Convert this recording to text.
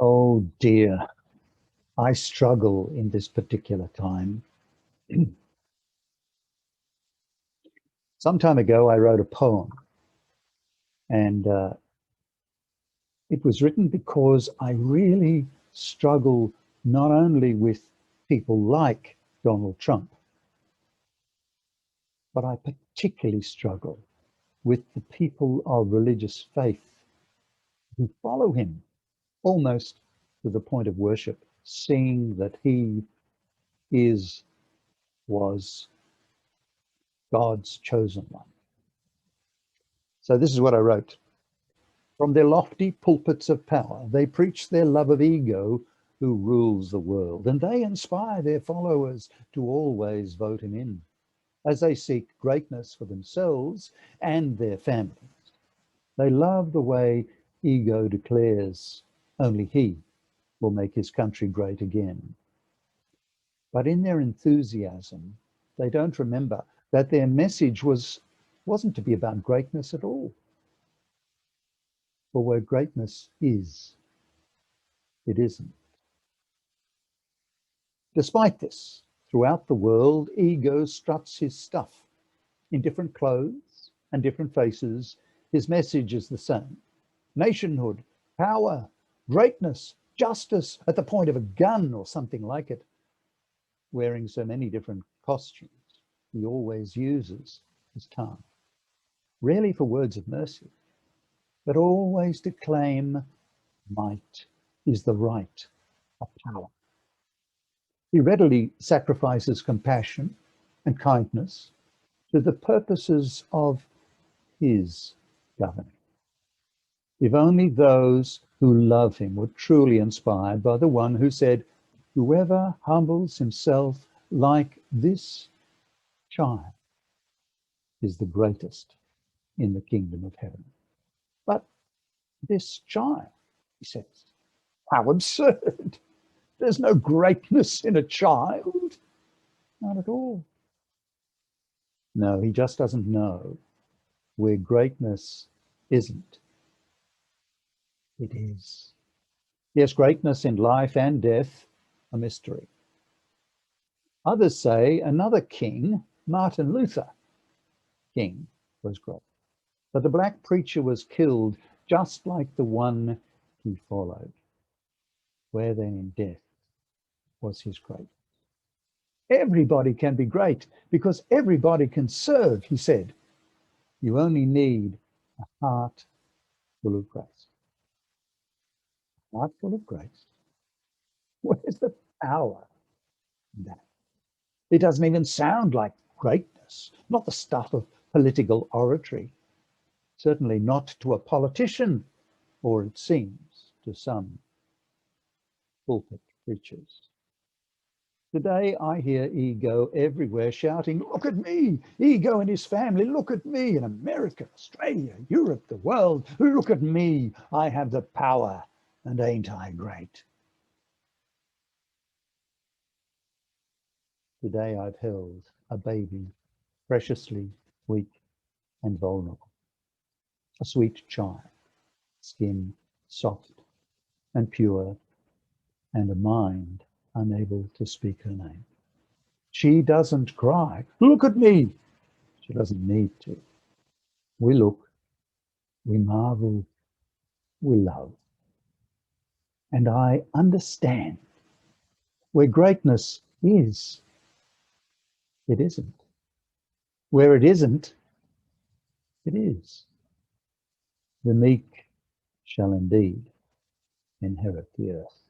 Oh dear, I struggle in this particular time. Some time ago, I wrote a poem, and it was written because I really struggle not only with people like Donald Trump, but I particularly struggle with the people of religious faith who follow him almost to the point of worship, seeing that he is, was God's chosen one. So this is what I wrote. From their lofty pulpits of power, they preach their love of ego who rules the world, and they inspire their followers to always vote him in as they seek greatness for themselves and their families. They love the way ego declares only he will make his country great again. But in their enthusiasm, they don't remember that their message wasn't to be about greatness at all. For where greatness is, it isn't. Despite this, throughout the world, ego struts his stuff. In different clothes and different faces, his message is the same. Nationhood, power, greatness, justice at the point of a gun or something like it. Wearing so many different costumes, he always uses his tongue. Rarely for words of mercy, but always to claim might is the right of power. He readily sacrifices compassion and kindness to the purposes of his governing. If only those who love him were truly inspired by the one who said, "Whoever humbles himself like this child is the greatest in the kingdom of heaven." But this child, he says, how absurd. There's no greatness in a child. Not at all. No, he just doesn't know where greatness isn't. It is. Yes, greatness in life and death, a mystery. Others say another king, Martin Luther King, was great. But the black preacher was killed just like the one he followed. Where then in death was his greatness? Everybody can be great because everybody can serve, he said. You only need a heart full of grace. A heart full of grace. Where's the power in that? It doesn't even sound like greatness, not the stuff of political oratory. Certainly not to a politician, or it seems to some pulpit preachers. Today I hear ego everywhere shouting, "Look at me!" Ego and his family, "Look at me!" In America, Australia, Europe, the world, "Look at me! I have the power, and ain't I great?" Today I've held a baby, preciously weak and vulnerable, a sweet child, skin soft and pure, and a mind unable to speak her name. She doesn't cry, "Look at me!" She doesn't need to. We look, we marvel, we love. And I understand where greatness is, it isn't. Where it isn't, it is. The meek shall indeed inherit the earth.